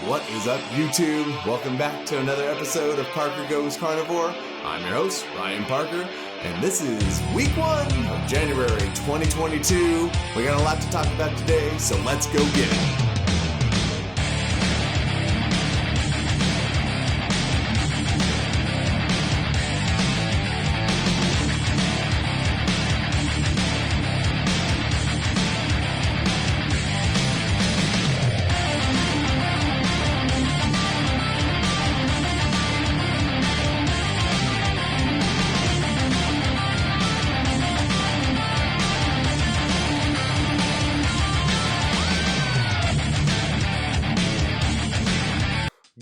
What is up, YouTube? Welcome back to another episode of Parker Goes Carnivore. I'm your host, Ryan Parker, and this is week 1 of January 2022. We got a lot to talk about today, so let's go get it.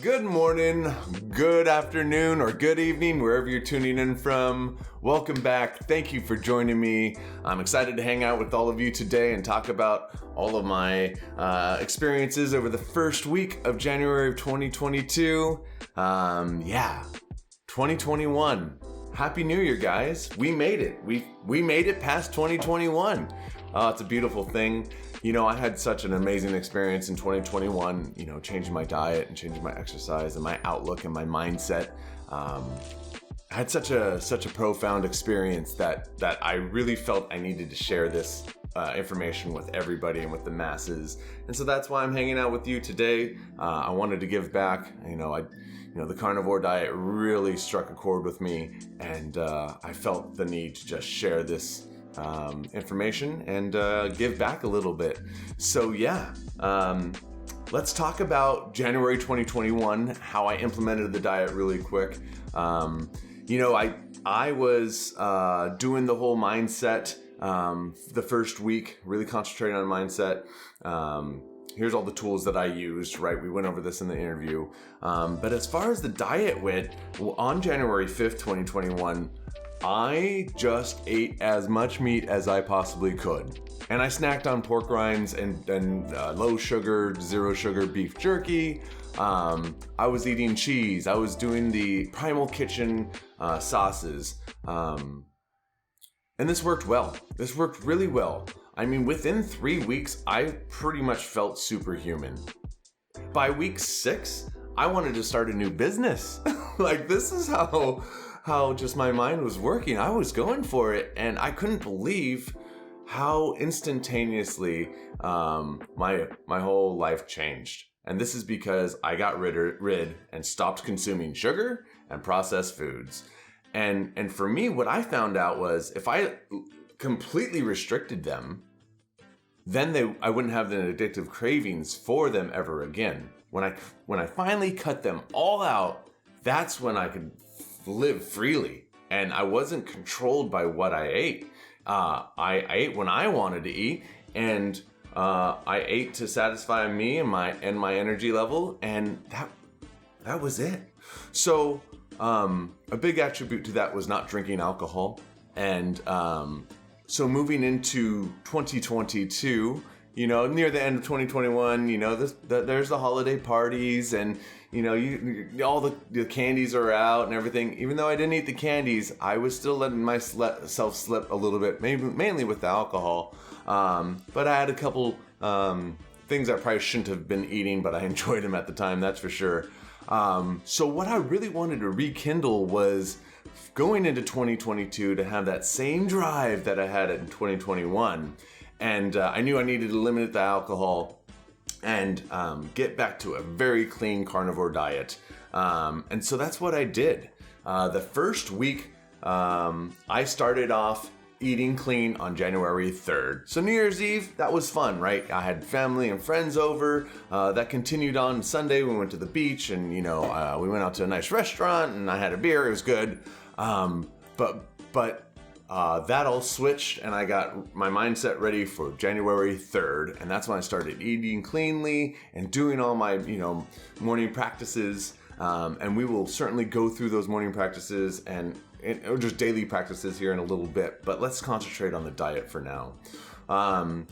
Good morning, good afternoon, or good evening, wherever you're tuning in from. Welcome back. Thank you for joining me. I'm excited to hang out with all of you today and talk about all of my experiences over the first week of January of 2022. 2021. Happy New Year, guys. We made it. We made it past 2021. It's a beautiful thing. You know, I had such an amazing experience in 2021, changing my diet and changing my exercise and my outlook and my mindset. I had such a profound experience that I really felt I needed to share this information with everybody and with the masses. And so that's why I'm hanging out with you today. I wanted to give back. The carnivore diet really struck a chord with me, and I felt the need to just share this information and give back a little bit. So let's talk about January 2021, how I implemented the diet really quick. I was doing the whole mindset the first week, really concentrating on mindset. Here's all the tools that I used, right? We went over this in the interview. But as far as the diet went, on January 5th, 2021, I just ate as much meat as I possibly could. And I snacked on pork rinds and low sugar, zero sugar beef jerky. I was eating cheese. I was doing the Primal Kitchen sauces. And this worked well. This worked really well. I mean, within 3 weeks, I pretty much felt superhuman. By week 6, I wanted to start a new business. This is how just my mind was working. I was going for it, and I couldn't believe how instantaneously my whole life changed. And this is because I got rid and stopped consuming sugar and processed foods. And for me, what I found out was if I completely restricted them, then I wouldn't have the addictive cravings for them ever again. When I finally cut them all out, that's when I could live freely, and I wasn't controlled by what I ate. I ate when I wanted to eat, and I ate to satisfy me and my energy level, and that was it. So a big attribute to that was not drinking alcohol, and so moving into 2022, near the end of 2021, there's the holiday parties, and all the candies are out and everything. Even though I didn't eat the candies, I was still letting myself slip a little bit, mainly with the alcohol. But I had a couple things I probably shouldn't have been eating, but I enjoyed them at the time, that's for sure. So what I really wanted to rekindle was going into 2022 to have that same drive that I had in 2021. And I knew I needed to limit the alcohol and get back to a very clean carnivore diet. And so that's what I did. The first week, I started off eating clean on January 3rd. So New Year's Eve, that was fun, right? I had family and friends over. That continued on Sunday. We went to the beach, and we went out to a nice restaurant, and I had a beer. It was good. But that all switched, and I got my mindset ready for January 3rd, and that's when I started eating cleanly and doing all my morning practices. And we will certainly go through those morning practices or just daily practices here in a little bit, but let's concentrate on the diet for now. On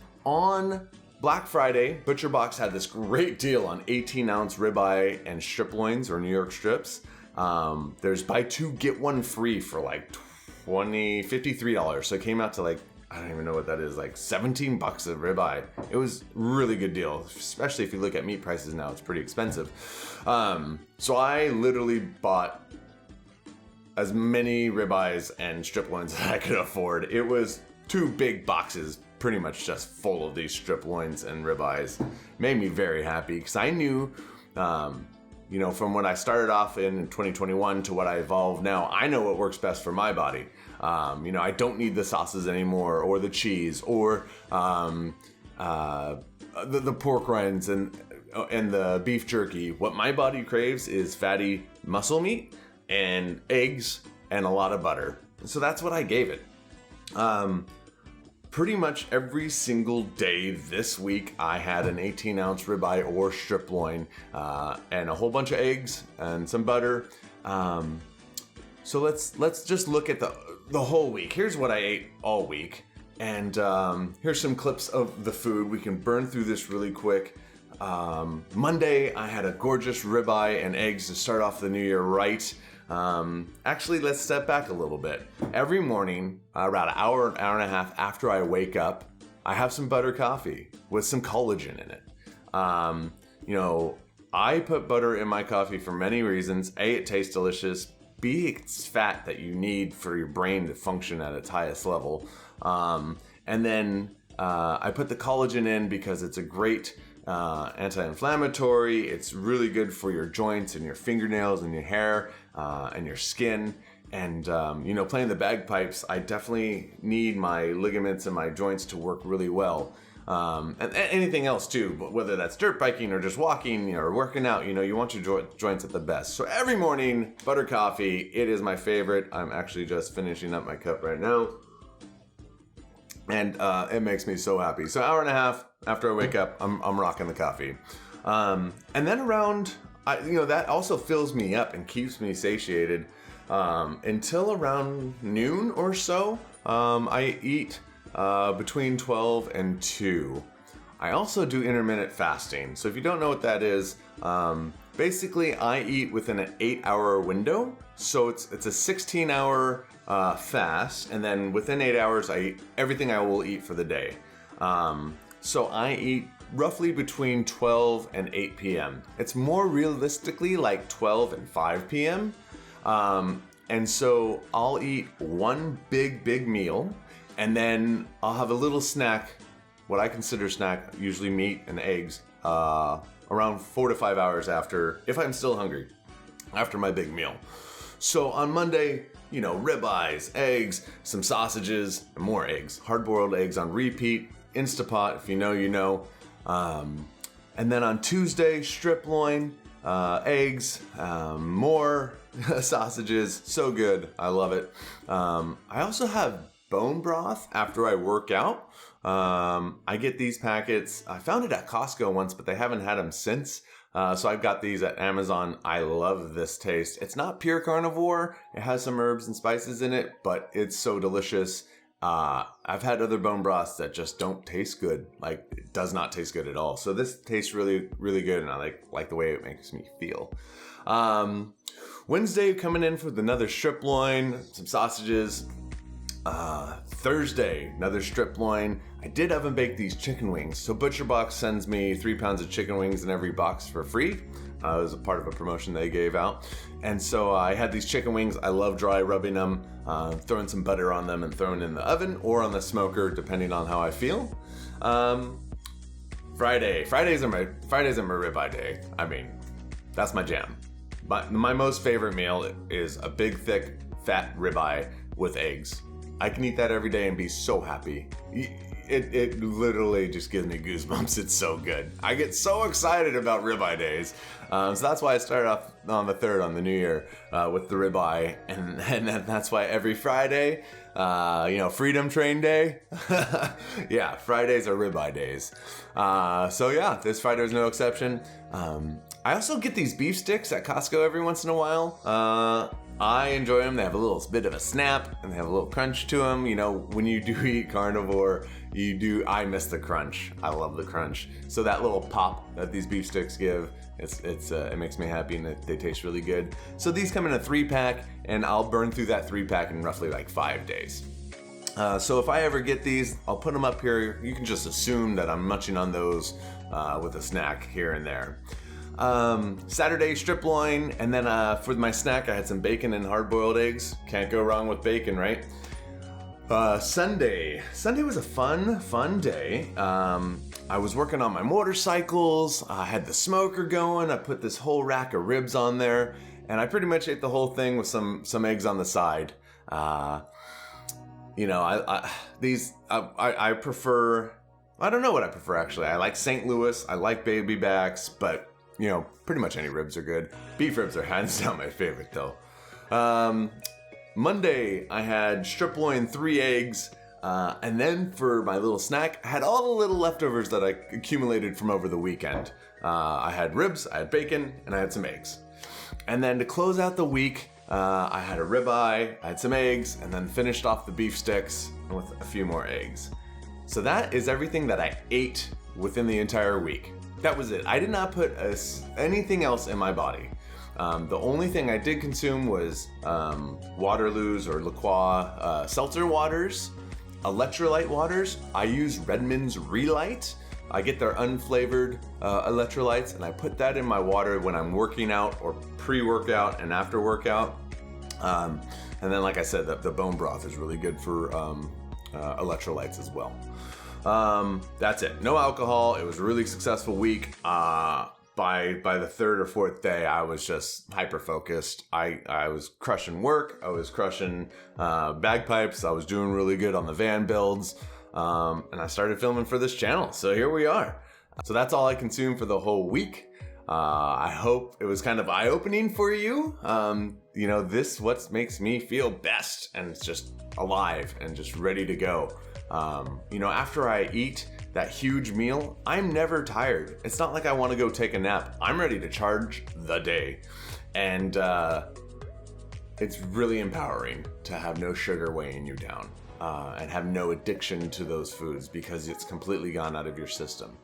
Black Friday, Butcher Box had this great deal on 18-ounce ribeye and strip loins, or New York strips. There's buy two, get one free for like $53. So it came out to like I don't even know what that is, like $17 a ribeye. It was really good deal, especially if you look at meat prices now, it's pretty expensive. So I literally bought as many ribeyes and strip loins that I could afford. It was 2 big boxes, pretty much just full of these strip loins and ribeyes. Made me very happy because I knew, from when I started off in 2021 to what I evolved now, I know what works best for my body. I don't need the sauces anymore, or the cheese, or the pork rinds and the beef jerky. What my body craves is fatty muscle meat and eggs and a lot of butter. So that's what I gave it. Pretty much every single day this week, I had an 18-ounce ribeye or strip loin, and a whole bunch of eggs and some butter. So let's just look at the whole week. Here's what I ate all week, and here's some clips of the food. We can burn through this really quick. Monday, I had a gorgeous ribeye and eggs to start off the new year right. Actually, let's step back a little bit. Every morning, around an hour and a half after I wake up, I have some butter coffee with some collagen in it. I put butter in my coffee for many reasons. A, it tastes delicious. B, it's fat that you need for your brain to function at its highest level. And then I put the collagen in because it's a great anti-inflammatory. It's really good for your joints and your fingernails and your hair and your skin. And playing the bagpipes, I definitely need my ligaments and my joints to work really well. And anything else too, but whether that's dirt biking or just walking or working out, you want your joints at the best. So every morning, butter coffee, it is my favorite. I'm actually just finishing up my cup right now. And it makes me so happy. So hour and a half after I wake up, I'm rocking the coffee. And then around, that also fills me up and keeps me satiated until around noon or so. I eat between 12 and 2. I also do intermittent fasting. So if you don't know what that is, basically I eat within an 8-hour window. So it's a 16-hour fast, and then within 8 hours I eat everything I will eat for the day. So I eat roughly between 12 and 8 p.m. It's more realistically like 12 and 5 p.m. And so I'll eat one big meal, and then I'll have a little snack, what I consider snack, usually meat and eggs, around 4 to 5 hours after, if I'm still hungry, after my big meal. So on Monday, ribeyes, eggs, some sausages, and more eggs. Hard-boiled eggs on repeat, Instapot, if you know, you know. And then on Tuesday, strip loin, eggs, more sausages. So good. I love it. I also have bone broth after I work out. I get these packets. I found it at Costco once, but they haven't had them since. So I've got these at Amazon. I love this taste. It's not pure carnivore. It has some herbs and spices in it, but it's so delicious. I've had other bone broths that just don't taste good. Like, it does not taste good at all. So this tastes really, really good, and I like the way it makes me feel. Wednesday, coming in for another strip loin, some sausages. Thursday, another strip loin. I did oven bake these chicken wings. So ButcherBox sends me 3 pounds of chicken wings in every box for free. It was a part of a promotion they gave out. And so I had these chicken wings. I love dry rubbing them, throwing some butter on them and throwing in the oven or on the smoker, depending on how I feel. Fridays are my ribeye day. I mean, that's my jam. My most favorite meal is a big, thick, fat ribeye with eggs. I can eat that every day and be so happy. It literally just gives me goosebumps. It's so good. I get so excited about ribeye days. So that's why I started off on the 3rd on the new year with the ribeye. And that's why every Friday, Freedom Train Day. Yeah, Fridays are ribeye days. So yeah, this Friday is no exception. I also get these beef sticks at Costco every once in a while. I enjoy them. They have a little bit of a snap and they have a little crunch to them. When you do eat carnivore, I miss the crunch. I love the crunch. So that little pop that these beef sticks give, it makes me happy, and they taste really good. So these come in a 3-pack, and I'll burn through that 3-pack in roughly like 5 days. So if I ever get these, I'll put them up here. You can just assume that I'm munching on those with a snack here and there. Saturday, strip loin, and then for my snack I had some bacon and hard-boiled eggs. Can't go wrong with bacon, right? Sunday was a fun day. I was working on my motorcycles. I had the smoker going. I put this whole rack of ribs on there, and I pretty much ate the whole thing with some eggs on the side. You know, I prefer, I don't know what I prefer actually. I like St. Louis, I like baby backs, but you know, pretty much any ribs are good. Beef ribs are hands down my favorite though. Monday, I had strip loin, 3 eggs, and then for my little snack, I had all the little leftovers that I accumulated from over the weekend. I had ribs, I had bacon, and I had some eggs. And then to close out the week, I had a ribeye, I had some eggs, and then finished off the beef sticks with a few more eggs. So that is everything that I ate within the entire week. That was it. I did not put anything else in my body. The only thing I did consume was Waterloos or La Croix seltzer waters, electrolyte waters. I use Redmond's Relight. I get their unflavored electrolytes, and I put that in my water when I'm working out or pre-workout and after workout. And then, like I said, the bone broth is really good for electrolytes as well. That's it. No alcohol. It was a really successful week. By the 3rd or 4th day, I was just hyper focused. I was crushing work. I was crushing bagpipes. I was doing really good on the van builds. And I started filming for this channel. So here we are. So that's all I consumed for the whole week. I hope it was kind of eye-opening for you. You know, this what makes me feel best, and it's just alive and just ready to go. You know, after I eat that huge meal, I'm never tired. It's not like I want to go take a nap. I'm ready to charge the day. And it's really empowering to have no sugar weighing you down and have no addiction to those foods because it's completely gone out of your system.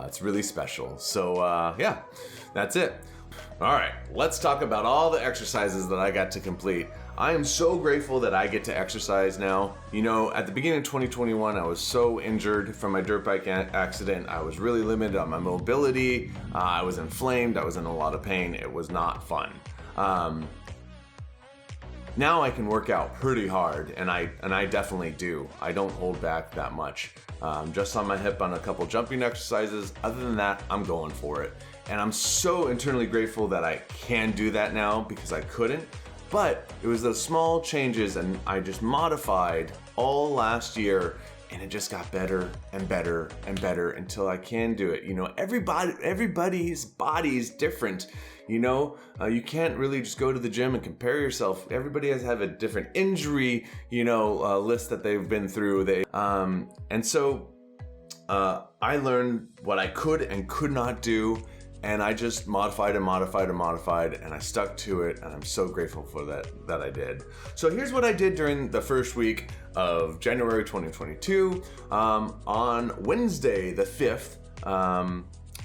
It's really special. So yeah, that's it. All right, let's talk about all the exercises that I got to complete. I am so grateful that I get to exercise now. You know, at the beginning of 2021, I was so injured from my dirt bike accident. I was really limited on my mobility. I was inflamed. I was in a lot of pain. It was not fun. Now I can work out pretty hard, and I definitely do. I don't hold back that much. Just on my hip on a couple jumping exercises. Other than that, I'm going for it. And I'm so internally grateful that I can do that now because I couldn't. But it was those small changes, and I just modified all last year, and it just got better and better and better until I can do it. You know, everybody's body is different. You know, you can't really just go to the gym and compare yourself. Everybody has a different injury, you know, list that they've been through. And so I learned what I could and could not do. And I just modified and I stuck to it, and I'm so grateful for that I did. So here's what I did during the first week of January 2022. On Wednesday the 5th,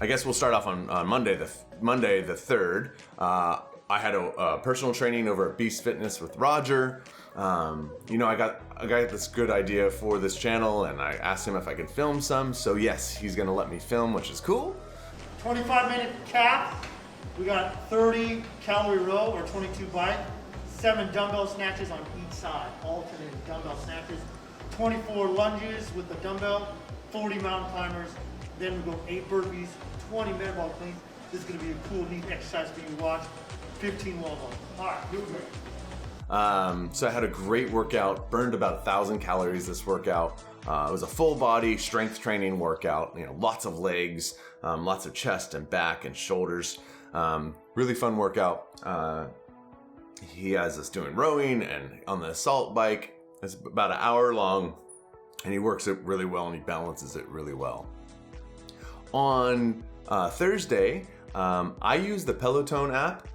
I guess we'll start off on Monday the 3rd. I had a personal training over at Beast Fitness with Roger. You know, I got this good idea for this channel, and I asked him if I could film some. So yes, he's gonna let me film, which is cool. 25-minute cap. We got 30 calorie row or 22 bike, 7 dumbbell snatches on each side, alternating dumbbell snatches, 24 lunges with the dumbbell, 40 mountain climbers, then we go 8 burpees, 20 metabolic cleans. This is going to be a cool, neat exercise for you to watch. 15 wall balls. All right, do it. So I had a great workout, burned about 1,000 calories this workout. It was a full body strength training workout, you know, lots of legs, lots of chest and back and shoulders. Really fun workout. He has us doing rowing and on the assault bike. It's about an hour long, and he works it really well and he balances it really well. On Thursday, I use the Peloton app,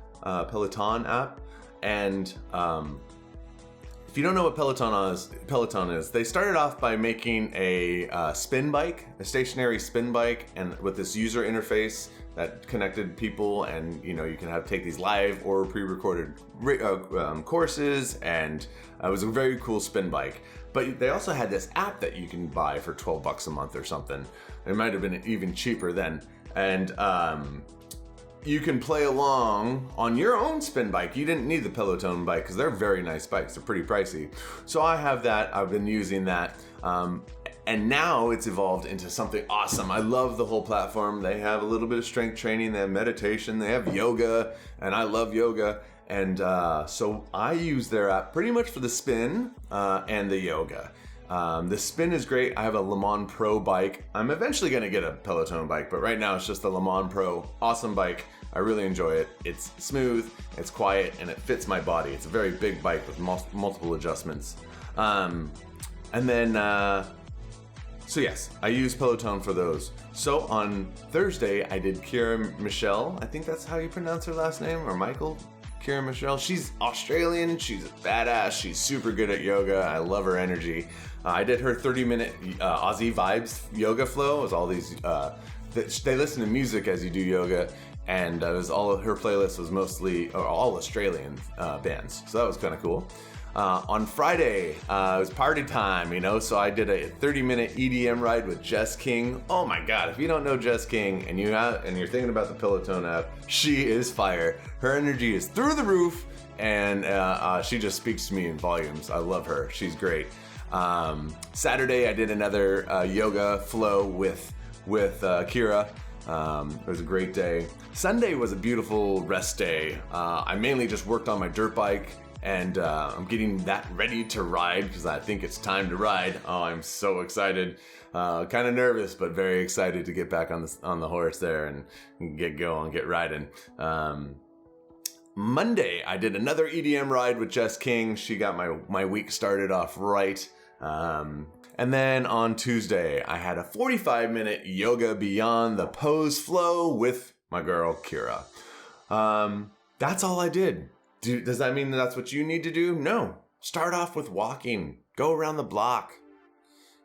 and If you don't know what Peloton is, they started off by making a spin bike, a stationary spin bike, and with this user interface that connected people, and you can take these live or pre-recorded courses, and it was a very cool spin bike. But they also had this app that you can buy for $12 a month or something. It might have been even cheaper then, and you can play along on your own spin bike. You didn't need the Peloton bike because they're very nice bikes. They're pretty pricey. So I have that. I've been using that. And now it's evolved into something awesome. I love the whole platform. They have a little bit of strength training. They have meditation. They have yoga. And I love yoga. And so I use their app pretty much for the spin and the yoga. The spin is great. I have a Le Mans Pro bike. I'm eventually going to get a Peloton bike, but right now it's just the Le Mans Pro. Awesome bike. I really enjoy it. It's smooth, it's quiet, and it fits my body. It's a very big bike with multiple adjustments. And then, so yes, I use Peloton for those. So on Thursday, I did Kira Michelle. I think that's how you pronounce her last name, or Michael. Kira Michelle. She's Australian. She's a badass. She's super good at yoga. I love her energy. I did her 30-minute Aussie Vibes yoga flow. It was all these. They listen to music as you do yoga, and it was all her playlist was mostly all Australian bands. So that was kind of cool. On Friday, it was party time, so I did a 30-minute EDM ride with Jess King. Oh my God, if you don't know Jess King and you're thinking about the Peloton app, she is fire. Her energy is through the roof, and she just speaks to me in volumes. I love her. She's great. Saturday, I did another yoga flow with Kira. It was a great day. Sunday was a beautiful rest day. I mainly just worked on my dirt bike, and I'm getting that ready to ride because I think it's time to ride. Oh, I'm so excited. Kind of nervous, but very excited to get back on the horse there and get going, get riding. Monday, I did another EDM ride with Jess King. She got my week started off right. And then on Tuesday, I had a 45-minute yoga beyond the pose flow with my girl, Kira. That's all I did. Does that mean that's what you need to do? No. Start off with walking. Go around the block.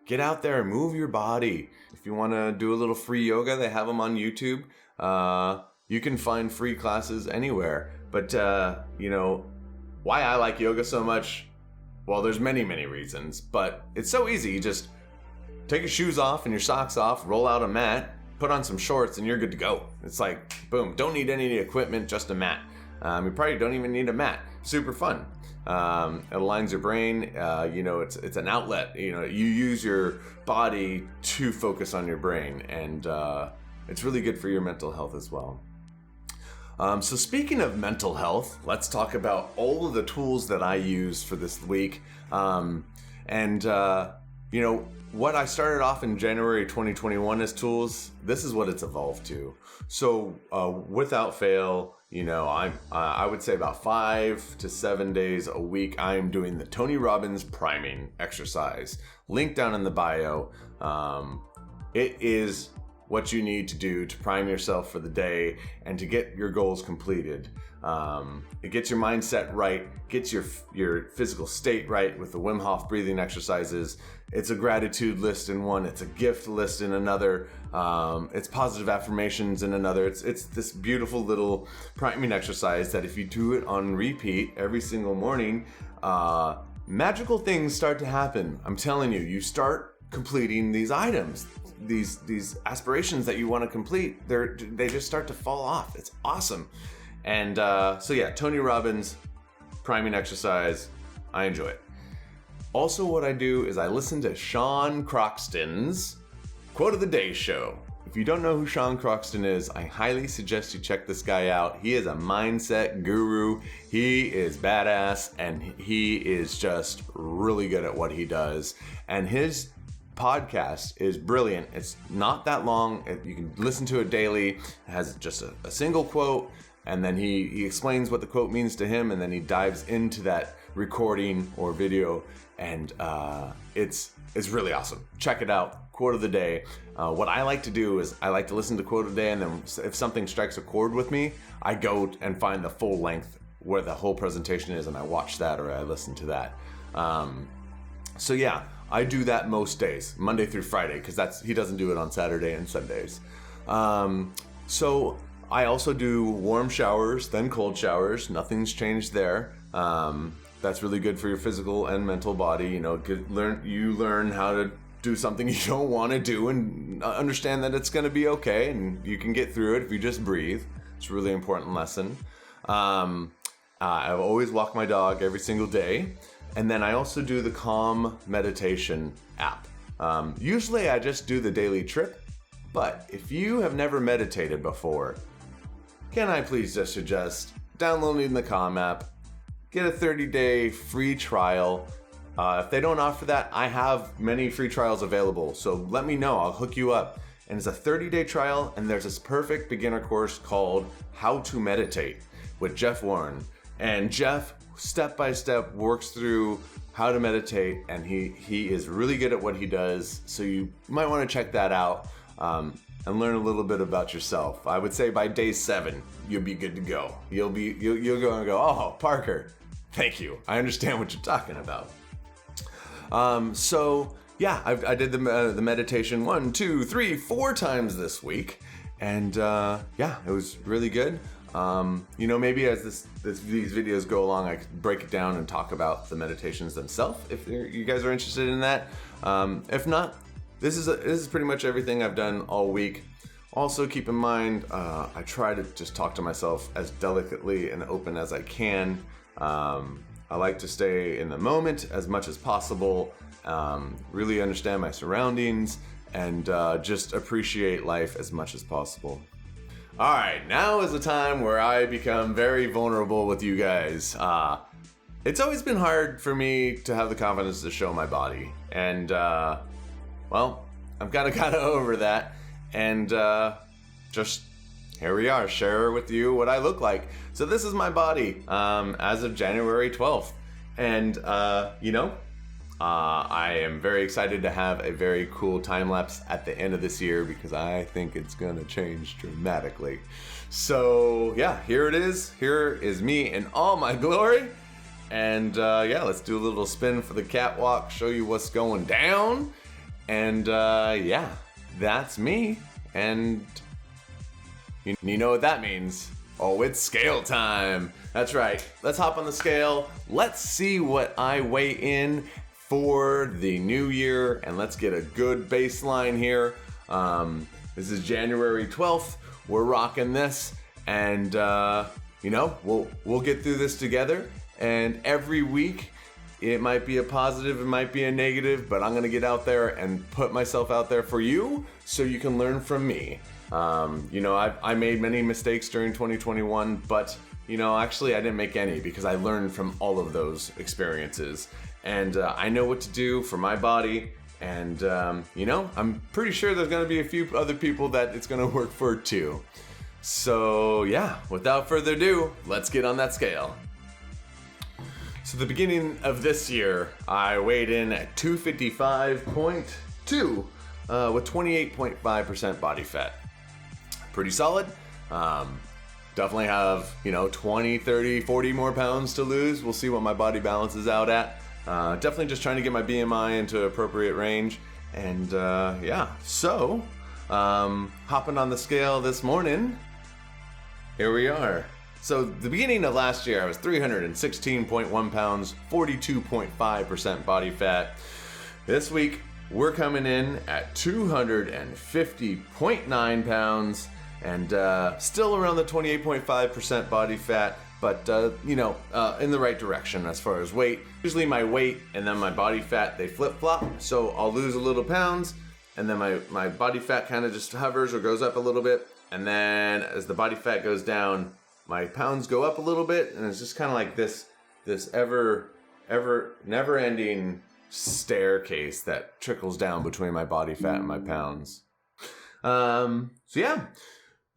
Get out there and move your body. If you want to do a little free yoga, they have them on YouTube. You can find free classes anywhere. But, why I like yoga so much? Well, there's many, many reasons, but it's so easy. You just take your shoes off and your socks off, roll out a mat, put on some shorts, and you're good to go. It's like, boom, don't need any equipment, just a mat. You probably don't even need a mat. Super fun. It aligns your brain. It's an outlet. You use your body to focus on your brain, and it's really good for your mental health as well. So speaking of mental health, let's talk about all of the tools that I use for this week. What I started off in January 2021 as tools, this is what it's evolved to. So without fail, I would say about 5 to 7 days a week, I'm doing the Tony Robbins priming exercise. Link down in the bio. It is what you need to do to prime yourself for the day and to get your goals completed. It gets your mindset right, gets your physical state right with the Wim Hof breathing exercises. It's a gratitude list in one, it's a gift list in another, it's positive affirmations in another. It's this beautiful little priming exercise that if you do it on repeat every single morning, magical things start to happen. I'm telling you, you start completing these items. These aspirations that you want to complete, they just start to fall off. It's awesome. And Tony Robbins priming exercise, I enjoy it. Also, what I do is I listen to Sean Croxton's Quote of the Day show. If you don't know who Sean Croxton is, I highly suggest you check this guy out. He is a mindset guru. He is badass, and he is just really good at what he does. And his podcast is brilliant. It's not that long. You can listen to it daily. It has just a single quote, and then he explains what the quote means to him, and then he dives into that recording or video, and it's really awesome. Check it out. Quote of the day. What I like to do is I like to listen to quote of the day, and then if something strikes a chord with me, I go and find the full length where the whole presentation is, and I watch that or I listen to that. So yeah, I do that most days, Monday through Friday, because he doesn't do it on Saturday and Sundays. So I also do warm showers, then cold showers. Nothing's changed there. That's really good for your physical and mental body. You know, you learn how to do something you don't want to do and understand that it's going to be okay and you can get through it if you just breathe. It's a really important lesson. I've always walked my dog every single day. And then I also do the Calm meditation app. Usually I just do the daily trip, but if you have never meditated before, can I please just suggest downloading the Calm app, get a 30-day free trial. If they don't offer that, I have many free trials available, so let me know, I'll hook you up. And it's a 30-day trial, and there's this perfect beginner course called How to Meditate with Jeff Warren. And Jeff, step by step, works through how to meditate, and he is really good at what he does, so you might want to check that out and learn a little bit about yourself. I would say by day 7, you'll be good to go. You'll go and go, oh, Parker, thank you. I understand what you're talking about. So yeah, I did the meditation 1, 2, 3, 4 times this week, and yeah, it was really good. You know, maybe as these videos go along, I could break it down and talk about the meditations themselves if you guys are interested in that. If not, this is pretty much everything I've done all week. Also, keep in mind, I try to just talk to myself as delicately and open as I can. I like to stay in the moment as much as possible, really understand my surroundings, and just appreciate life as much as possible. All right, now is the time where I become very vulnerable with you guys. It's always been hard for me to have the confidence to show my body, and well, I'm kind of over that, and just here we are, share with you what I look like. So this is my body as of January 12th, and you know, I am very excited to have a very cool time lapse at the end of this year because I think it's gonna change dramatically. So yeah, here it is. Here is me in all my glory. And yeah, let's do a little spin for the catwalk, show you what's going down. And yeah, that's me. And you know what that means. Oh, it's scale time. That's right. Let's hop on the scale. Let's see what I weigh in for the new year, and let's get a good baseline here. This is January 12th. We're rocking this, and you know, we'll get through this together. And every week, it might be a positive, it might be a negative, but I'm gonna get out there and put myself out there for you, so you can learn from me. You know, I made many mistakes during 2021, but you know, actually, I didn't make any because I learned from all of those experiences. And I know what to do for my body, and you know, I'm pretty sure there's gonna be a few other people that it's gonna work for too. So yeah, without further ado, let's get on that scale. So the beginning of this year, I weighed in at 255.2 with 28.5% body fat. Pretty solid. Definitely have, you know, 20, 30, 40 more pounds to lose. We'll see what my body balances out at. Definitely just trying to get my BMI into appropriate range. And yeah, so hopping on the scale this morning, here we are. So the beginning of last year, I was 316.1 pounds, 42.5% body fat. This week, we're coming in at 250.9 pounds and still around the 28.5% body fat, but you know, in the right direction as far as weight. Usually my weight and then my body fat, they flip-flop, so I'll lose a little pounds, and then my body fat kind of just hovers or goes up a little bit, and then as the body fat goes down, my pounds go up a little bit, and it's just kind of like this ever never-ending staircase that trickles down between my body fat and my pounds. So yeah,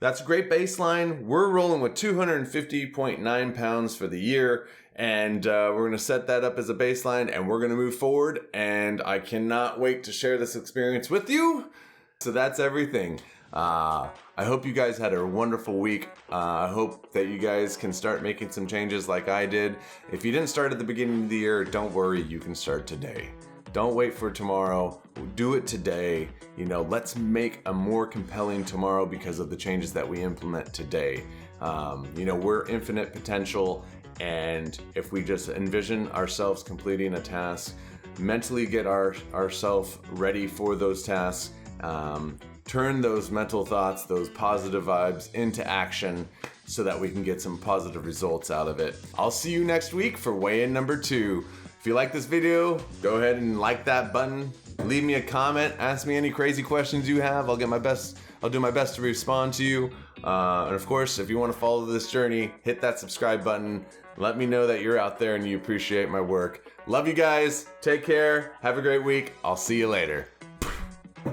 that's a great baseline. We're rolling with 250.9 pounds for the year, and we're going to set that up as a baseline, and we're going to move forward, and I cannot wait to share this experience with you. So that's everything. I hope you guys had a wonderful week. I hope that you guys can start making some changes like I did. If you didn't start at the beginning of the year, don't worry, you can start today. Don't wait for tomorrow. Do it today. You know, let's make a more compelling tomorrow because of the changes that we implement today. You know, we're infinite potential, and if we just envision ourselves completing a task, mentally get ourselves ready for those tasks, turn those mental thoughts, those positive vibes into action so that we can get some positive results out of it. I'll see you next week for weigh-in number 2. If you like this video, go ahead and like that button. Leave me a comment. Ask me any crazy questions you have. I'll do my best to respond to you. And of course, if you want to follow this journey, hit that subscribe button. Let me know that you're out there and you appreciate my work. Love you guys. Take care. Have a great week. I'll see you later.